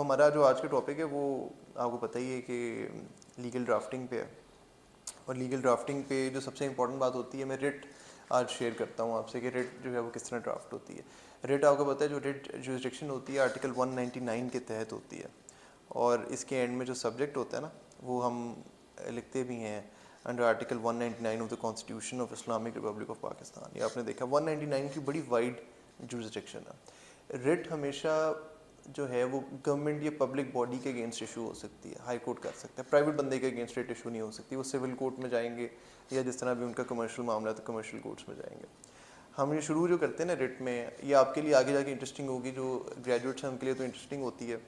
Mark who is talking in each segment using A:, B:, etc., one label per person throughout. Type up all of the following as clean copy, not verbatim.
A: हमारा जो आज का टॉपिक है वो आपको पता ही है कि लीगल ड्राफ्टिंग पे है। और लीगल ड्राफ्टिंग पे जो सबसे इम्पोर्टेंट बात होती है, मैं रिट आज शेयर करता हूँ आपसे कि रिट जो है वो किस तरह ड्राफ्ट होती है। रिट आपको पता है, जो रिट जुरिस्डिक्शन होती है आर्टिकल 199 के तहत होती है। और इसके एंड में जो सब्जेक्ट होता है ना, वो हम लिखते भी हैं under article 199 of the constitution of Islamic Republic of Pakistan. ये आपने देखा 199 की बड़ी वाइड जुरिस्डिक्शन है। रिट हमेशा जो है वो गवर्नमेंट या पब्लिक बॉडी के अगेंस्ट इशू हो सकती है, हाई कोर्ट कर सकता है। प्राइवेट बंदे के अगेंस्ट रिट इशू नहीं हो सकती, वो सिविल कोर्ट में जाएंगे या जिस तरह भी उनका कमर्शियल मामला है तो कमर्शियल कोर्ट्स में जाएंगे। हम ये शुरू जो करते हैं ना रिट में, ये आपके लिए आगे जाके इंटरेस्टिंग होगी, जो ग्रेजुएट्स हैं उनके लिए तो इंटरेस्टिंग होती है।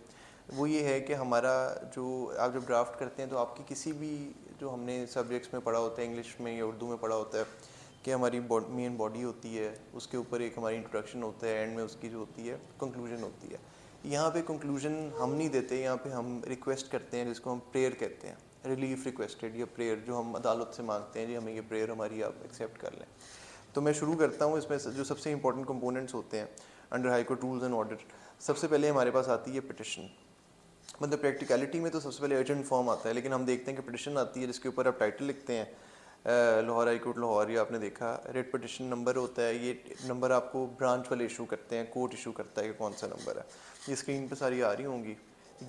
A: वो ये है कि हमारा जो आप जब ड्राफ्ट करते हैं तो आपकी किसी भी जो हमने सब्जेक्ट्स में पढ़ा होता है, इंग्लिश में या उर्दू में पढ़ा होता है कि हमारी मेन बॉडी होती है, उसके ऊपर एक हमारी इंट्रोडक्शन होता है, एंड में उसकी जो होती है कंक्लूजन होती है। यहाँ पे कंक्लूजन हम नहीं देते, यहाँ पे हम रिक्वेस्ट करते हैं, जिसको हम प्रेयर कहते हैं, रिलीफ रिक्वेस्टेड या प्रेयर जो हम अदालत से मांगते हैं, जी हमें ये प्रेयर हमारी आप एक्सेप्ट कर लें। तो मैं शुरू करता हूँ। इसमें जो सबसे इंपॉर्टेंट कंपोनेंट्स होते हैं under high court rules and order, सबसे पहले हमारे पास आती है पिटिशन। मतलब प्रैक्टिकलिटी में तो सबसे पहले अर्जेंट फॉर्म आता है, लेकिन हम देखते हैं कि पिटिशन आती है जिसके ऊपर आप टाइटल लिखते हैं, लाहौर हाई कोर्ट लाहौर, या आपने देखा रेट पिटिशन नंबर होता है। ये नंबर आपको ब्रांच वाले इशू करते हैं, कोर्ट इशू करता है कि कौन सा नंबर है। ये स्क्रीन पे सारी आ रही होंगी।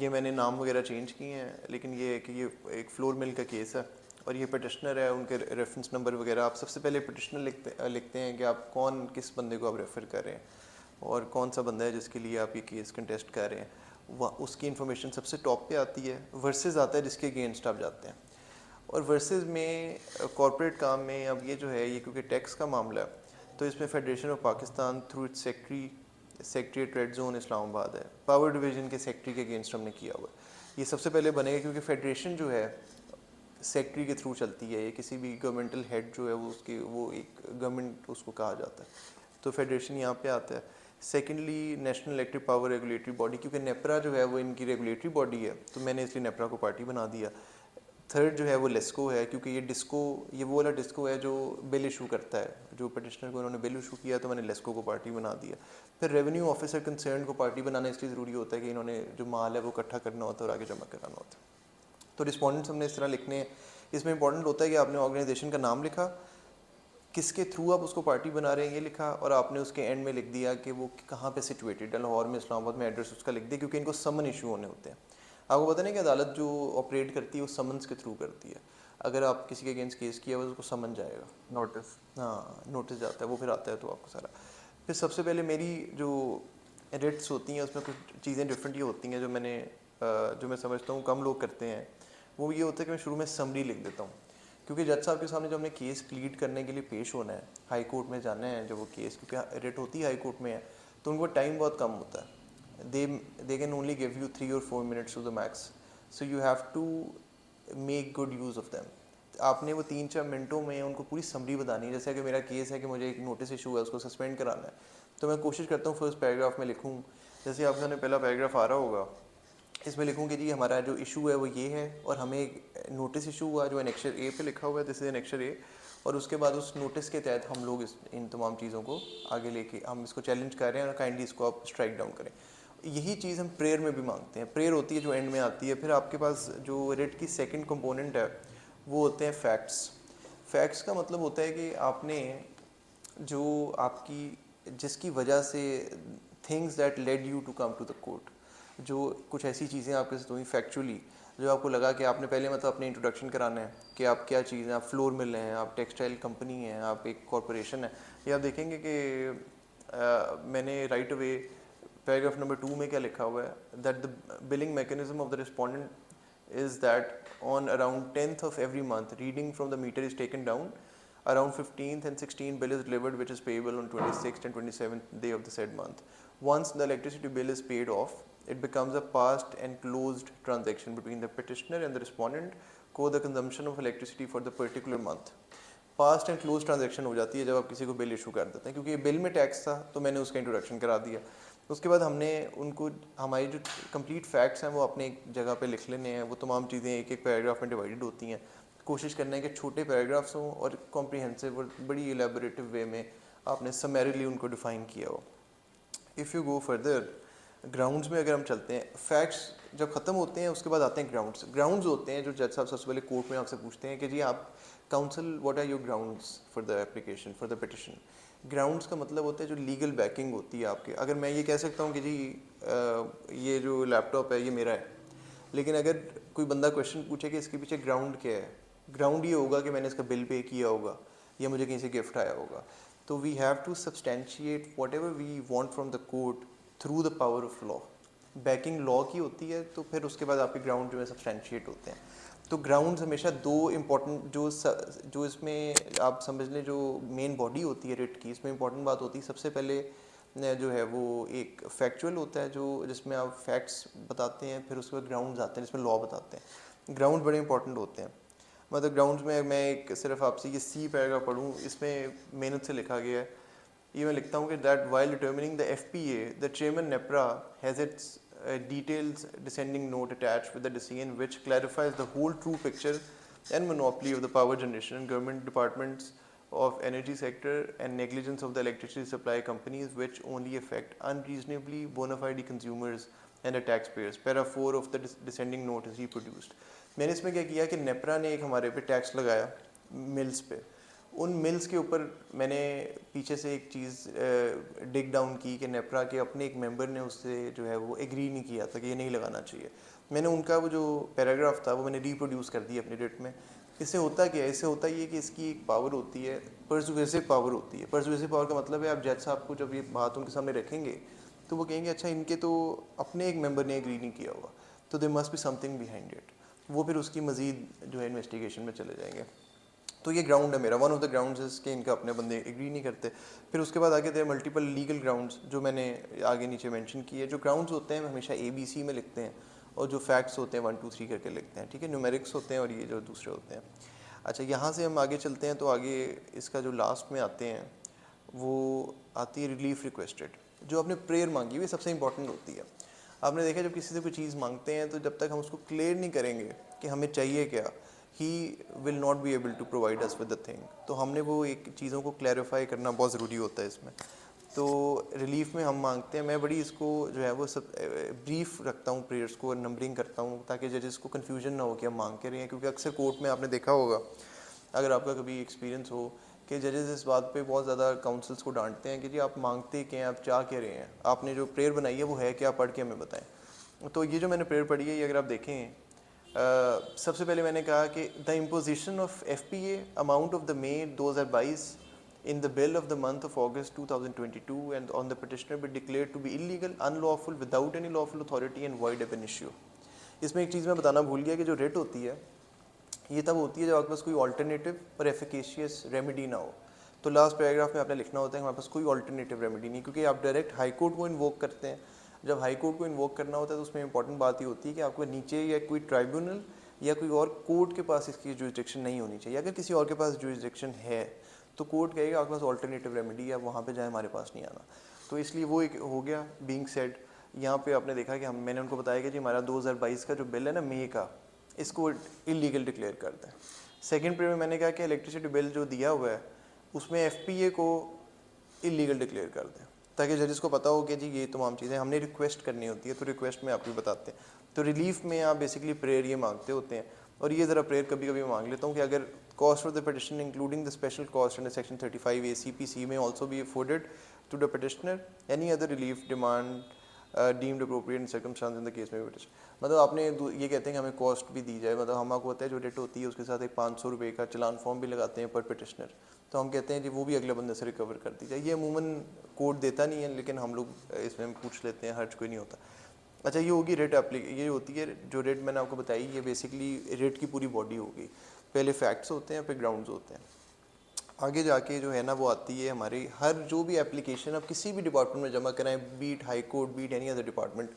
A: ये मैंने नाम वगैरह चेंज किए हैं, लेकिन ये है कि ये एक फ्लोर मिल का केस है और ये पिटिशनर है, उनके रेफरेंस नंबर वगैरह। आप सबसे पहले पिटिशनर लिखते हैं कि आप कौन, किस बंदे को आप रेफ़र कर रहे हैं और कौन सा बंदा है जिसके लिए आप ये केस कंटेस्ट कर रहे हैं, वह उसकी इन्फॉर्मेशन सबसे टॉप पे आती है। वर्सेस आता है जिसके अगेंस्ट आप जाते हैं। और वर्सेस में कॉर्पोरेट काम में अब ये जो है, ये क्योंकि टैक्स का मामला है तो इसमें federation of Pakistan through it's secretariat red zone Islamabad है, पावर डिवीज़न के सेक्रेटरी के अगेंस्ट हमने किया हुआ है। ये सबसे पहले बनेगा क्योंकि फेडरेशन जो है सेक्रेटरी के थ्रू चलती है। ये किसी भी गवर्नमेंटल हेड जो है वो उसकी वो एक गवर्नमेंट उसको कहा जाता है, तो फेडरेशन यहाँ पे आता है। Secondly national electric power regulatory body, क्योंकि नेपरा जो है वो इनकी रेगुलेटरी बॉडी है तो मैंने इसलिए नेपरा को पार्टी बना दिया। थर्ड जो है वो लेस्को है, क्योंकि ये डिस्को, ये वो वाला डिस्को है जो बिल इशू करता है, जो पटिशनर को उन्होंने बिल इशू किया तो मैंने लेस्को को पार्टी बना दिया। फिर रेवेन्यू ऑफिसर कंसर्न को पार्टी बनाना इसलिए ज़रूरी होता है कि इन्होंने जो माल है वो इकट्ठा करना होता है और आगे जमा कराना होता है। तो रिस्पॉन्डेंट्स हमने इस तरह लिखने हैं। इसमें इंपॉर्टेंट होता है कि आपने ऑर्गेनाइजेशन का नाम लिखा, किसके थ्रू आप उसको पार्टी बना रहे हैं ये लिखा, और आपने उसके एंड में लिख दिया कि वो कहाँ पे सिचुएटेड है, लाहौर में, इस्लामाबाद में, एड्रेस उसका लिख दिया, क्योंकि इनको समन इशू होने होते हैं। आपको पता नहीं कि अदालत जो ऑपरेट करती है वो समन्स के थ्रू करती है। अगर आप किसी के अगेंस्ट केस किया हुआ तो उसको समन जाएगा,
B: नोटिस।
A: हाँ नोटिस जाता है, वो फिर आता है तो आपको सारा। फिर सबसे पहले मेरी जो रेट्स होती हैं उसमें कुछ चीज़ें डिफरेंट ये होती हैं जो मैं समझता हूँ कम लोग करते हैं। वो ये होता है कि मैं शुरू में समरी लिख देता हूँ, क्योंकि जज साहब के सामने जब हमने केस प्लीड करने के लिए पेश होना है, हाई कोर्ट में जाना है, जब वो केस, क्योंकि रेट होती है हाई कोर्ट में है, तो उनको टाइम बहुत कम होता है। They can only give you 3 or 4 minutes to the max, so you have to make good use of them. आपने वो 3-4 मिनटों में उनको पूरी समरी बतानी है। जैसे कि मेरा केस है कि मुझे एक नोटिस इशू है, उसको सस्पेंड कराना है, तो मैं कोशिश करता हूँ फर्स्ट पैराग्राफ में लिखूँ, जैसे आपके सामने पहला पैराग्राफ आ रहा होगा, इसमें लिखूँ कि जी हमारा जो इशू है वो ये है और हमें एक नोटिस इशू हुआ जो एनेक्चर ए पे लिखा हुआ है, दिस इज एनेक्चर ए, और उसके बाद उस नोटिस के तहत हम लोग इन तमाम चीज़ों को आगे लेके हम इसको चैलेंज कर रहे हैं और काइंडली इसको आप स्ट्राइक डाउन करें। यही चीज़ हम प्रेयर में भी मांगते हैं। प्रेयर होती है जो एंड में आती है। फिर आपके पास जो रिट की सेकंड कंपोनेंट है वो होते हैं फैक्ट्स। फैक्ट्स का मतलब होता है कि आपने जो आपकी जिसकी वजह से things that led you to come to the court, जो कुछ ऐसी चीज़ें आपके साथ हुई फैक्चुअली, जो आपको लगा कि आपने पहले मतलब अपने इंट्रोडक्शन कराना है कि आप क्या चीज़ हैं, आप फ्लोर मिल हैं, आप टेक्सटाइल कंपनी हैं, आप एक कॉरपोरेशन है। ये आप देखेंगे कि मैंने राइट अवे पैराग्राफ नंबर 2 में क्या लिखा हुआ है, that the billing mechanism of the respondent is that on around 10th of every month reading from the meter is taken down, around 15th and 16th bill is delivered which is payable on 26th and 27th day of the said month. Once the electricity bill is paid off, it becomes a passed and closed transaction between the petitioner and the respondent for the consumption of electricity for the particular month. Past and close transaction हो जाती है जब आप किसी को bill issue कर देते हैं, क्योंकि बिल में टैक्स था तो मैंने उसका इंट्रोडक्शन करा दिया। उसके बाद हमने उनको हमारी जो कंप्लीट फैक्ट्स हैं वो अपने एक जगह पे लिख लेने हैं। वो तमाम चीज़ें एक एक पैराग्राफ में डिवाइडेड होती हैं। कोशिश करना है कि छोटे पैराग्राफ्स हों और कॉम्प्रिहेंसिव और बड़ी एलेबोरेटिव वे में आपने समैरिली उनको डिफ़ाइन किया हो। If you go further, grounds में अगर हम चलते हैं, फैक्ट्स जब ख़त्म होते हैं उसके बाद आते हैं ग्राउंड्स। ग्राउंड्स होते हैं जो जज साहब सबसे पहले कोर्ट में आपसे पूछते हैं कि जी आप counsel what are your grounds for the application for the petition. Grounds का मतलब होता है जो लीगल बैकिंग होती है आपके। अगर मैं ये कह सकता हूँ कि जी ये जो लैपटॉप है ये मेरा है, लेकिन अगर कोई बंदा क्वेश्चन पूछे कि इसके पीछे ग्राउंड क्या है, ग्राउंड ये होगा कि मैंने इसका बिल पे किया होगा या मुझे कहीं से गिफ्ट आया होगा। तो we have to substantiate whatever we want from the court through the power of law. Backing law की होती है, तो फिर उसके बाद आपके ग्राउंड जो है सब्सटेंशिएट होते हैं। तो ग्राउंड्स हमेशा दो इम्पॉर्टेंट जो इसमें आप समझ लें जो मेन बॉडी होती है रिट की, इसमें इंपॉर्टेंट बात होती है सबसे पहले जो है वो एक फैक्चुअल होता है जो जिसमें आप फैक्ट्स बताते हैं, फिर उसके बाद ग्राउंड्स आते हैं जिसमें लॉ बताते हैं। ग्राउंड बड़े इंपॉर्टेंट होते हैं। मतलब ग्राउंड्स में मैं एक सिर्फ आपसे ये सी पैराग्राफ पढ़ूँ, इसमें मेहनत से लिखा गया है। ये मैं लिखता हूँ कि that while determining the FPA the chairman NEPRA has its details descending note attached with the decision which clarifies the whole true picture and monopoly of the power generation and government departments of energy sector and negligence of the electricity supply companies which only affect unreasonably bona fide consumers and the taxpayers. Para 4 of the descending note is reproduced. मैंने इसमें क्या किया कि नेपरा ने एक हमारे पे tax लगाया मिल्स पे। उन मिल्स के ऊपर मैंने पीछे से एक चीज़ डिग डाउन की कि नेपरा के अपने एक मेंबर ने उससे जो है वो एग्री नहीं किया था कि ये नहीं लगाना चाहिए। मैंने उनका वो जो पैराग्राफ था वो मैंने रिप्रोड्यूस कर दिया अपनी रिट में। इससे होता क्या है, इससे होता ये कि इसकी एक पावर होती है, परसुएसिव पावर होती है। परसुएसिव पावर का मतलब है आप जज साहब को जब ये बात उनके सामने रखेंगे तो वो कहेंगे अच्छा इनके तो अपने एक मेंबर ने एग्री नहीं किया हुआ, तो they must be something behind it. वो फिर उसकी मज़ीद जो है इन्वेस्टिगेशन में चले जाएंगे। तो ये ग्राउंड है मेरा, one of the grounds is के इनका अपने बंदे एग्री नहीं करते। फिर उसके बाद आगे थे मल्टीपल लीगल ग्राउंड्स जो मैंने आगे नीचे मेंशन किए। जो ग्राउंड्स होते हैं हमेशा ABC में लिखते हैं और जो फैक्ट्स होते हैं 1 2 3 करके लिखते हैं, ठीक है। न्यूमेरिक्स होते हैं और ये जो दूसरे होते हैं। अच्छा, यहाँ से हम आगे चलते हैं तो आगे इसका जो लास्ट में आते हैं वो आती है रिलीफ रिक्वेस्टेड। जो आपने प्रेयर मांगी हुई सबसे इंपॉर्टेंट होती है। आपने देखा जब किसी से कोई चीज़ मांगते हैं तो जब तक हम उसको क्लियर नहीं करेंगे कि हमें चाहिए क्या, he will not be able to provide us with the thing. तो हमने वो एक चीज़ों को क्लैरिफाई करना बहुत ज़रूरी होता है इसमें। तो रिलीफ में हम मांगते हैं, मैं बड़ी इसको जो है वो सब ब्रीफ रखता हूँ प्रेयर्स को, नंबरिंग करता हूँ ताकि जजेस को कन्फ्यूजन ना हो कि हम मांग के रहे हैं। क्योंकि अक्सर कोर्ट में आपने देखा होगा, अगर आपका कभी एक्सपीरियंस हो, कि जजेस इस बात पे बहुत ज़्यादा काउंसिल्स को डांटते हैं कि जी आप मांगते क्या हैं, आप चाह क्या रहे हैं, आपने जो प्रेयर बनाई है वो है क्या, पढ़ के हमें बताएं। तो ये जो मैंने प्रेयर पढ़ी है ये अगर आप देखें, सबसे पहले मैंने कहा कि the imposition of FPA amount of the made 2022 in the bill of the month of August 2022 and on the petitioner be declared to be illegal, unlawful, without any lawful authority and void of an issue। इसमें एक चीज़ मैं बताना भूल गया कि जो writ होती है ये तब होती है जब आपके पास कोई ऑल्टरनेटिव और एफिकेशियस रेमेडी ना हो। तो लास्ट पैराग्राफ में आपने लिखना होता है हमारे पास कोई ऑल्टरनेटिव रेमेडी नहीं, क्योंकि आप डायरेक्ट हाई कोर्ट को इन्वोक करते हैं। जब हाई कोर्ट को इन्वोक करना होता है तो उसमें इंपॉर्टेंट बात ये होती है कि आपको नीचे या कोई ट्राइब्यूनल या कोई और कोर्ट के पास इसकी जुरिसडिक्शन नहीं होनी चाहिए। अगर किसी और के पास जुरिसडिक्शन है तो कोर्ट कहेगा आपके पास ऑल्टरनेटिव रेमेडी है, वहाँ पे जाए, हमारे पास नहीं आना। तो इसलिए वो एक हो गया। बीइंग सेड, यहाँ पे आपने देखा कि मैंने उनको बताया कि जी हमारा 2022 का जो बिल है ना मई का, इसको इलीगल डिक्लेयर कर दें। सेकेंड प्रेयर में मैंने कहा कि इलेक्ट्रिसिटी बिल जो दिया हुआ है उसमें FPA को इलीगल डिक्लेयर कर दें, ताकि जजेस को पता हो कि जी ये तमाम चीज़ें हमने रिक्वेस्ट करनी होती है। तो रिक्वेस्ट में आपको बताते हैं। तो रिलीफ में आप बेसिकली प्रेयर ये मांगते होते हैं। और ये ज़रा प्रेयर कभी कभी मांग लेता हूँ कि अगर cost of the petition including the special cost under section 35A CPC में also be afforded to the petitioner, any other relief demand deemed appropriate in circumstances in the case में पिटिशन। मतलब आपने ये कहते हैं कि हमें कॉस्ट भी दी जाए, मतलब हम आपको होता है जो रेट होती है उसके साथ एक 500 रुपये का चलान फॉर्म भी लगाते हैं पर पिटिशनर। तो हम कहते हैं जी वो भी अगले बंदे से रिकवर कर दी जाए। ये अमूमन कोर्ट देता नहीं है, लेकिन हम लोग इसमें पूछ लेते हैं, हर्ज कोई नहीं होता। अच्छा, ये होगी रेट ये होती है जो रेट मैंने आपको बताई, ये बेसिकली रेट की पूरी बॉडी होगी। पहले फैक्ट्स होते हैं, फिर ग्राउंड्स होते हैं। आगे जाके जो है ना वो आती है हमारी हर जो भी एप्लीकेशन आप किसी भी डिपार्टमेंट में जमा कराएं, be it high court, be it any other department,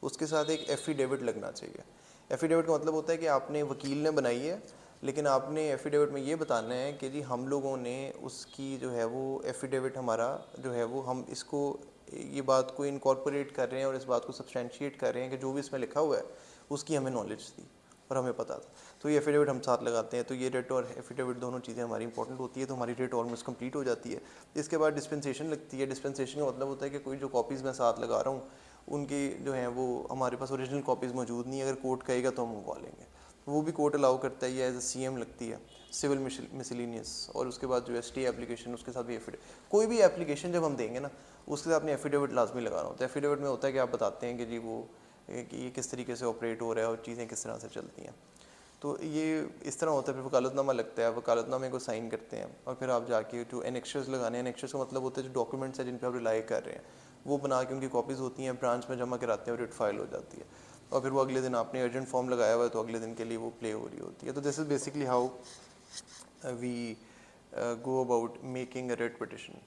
A: उसके साथ एक एफिडेविट लगना चाहिए। एफिडेविट का मतलब होता है कि आपने वकील ने बनाई है, लेकिन आपने एफिडेविट में ये बताना है कि जी हम लोगों ने उसकी जो है वो एफिडेविट हमारा जो है वो हम इसको ये बात को इनकॉर्पोरेट कर रहे हैं और इस बात को सब्सटेंशिएट कर रहे हैं कि जो भी इसमें लिखा हुआ है उसकी हमें नॉलेज थी और हमें पता था। तो ये एफिडेविट हम साथ लगाते हैं। तो ये रेट और एफिडेविट दोनों चीज़ें हमारी इंपॉर्टेंट होती है। तो हमारी रेट ऑलमोस्ट कंप्लीट हो जाती है। इसके बाद डिस्पेंसेशन लगती है। डिस्पेंसेशन का मतलब होता है कि कोई जो कॉपीज़ मैं साथ लगा रहा हूँ उनके जो हैं वो हमारे पास ओरिजिनल कॉपीज़ मौजूद नहीं है, अगर कोर्ट कहेगा तो हम उगवा लेंगे। वो भी कोर्ट अलाउ करता है, ये एज ए CM लगती है, सिविल मिसलिनियस। और उसके बाद जो ST एप्लीकेशन, उसके साथ भी एफिडेविट, कोई भी एप्लीकेशन जब हम देंगे ना उसके साथ अपने एफिडेविट लाजमी लगाना होता है। एफिडेविट में होता है कि आप बताते हैं कि जी वो कि ये किस तरीके से ऑपरेट हो रहा है और चीज़ें किस तरह से चलती हैं। तो ये इस तरह होता है। फिर वकालतनामा लगता है, वकालतनामे को साइन करते हैं और फिर आप जाके जो एनेक्शर्स लगाने हैं, एनेक्शर्स का मतलब होता है जो डॉक्यूमेंट्स हैं जिन पर आप रिलाई कर रहे हैं, वो बना के उनकी कॉपीज़ होती हैं, ब्रांच में जमा कराते हैं और रिट फाइल हो जाती है। और फिर वो अगले दिन आपने अर्जेंट फॉर्म लगाया हुआ है तो अगले दिन के लिए वो प्ले हो रही होती है। तो this is basically how we go about making a writ petition.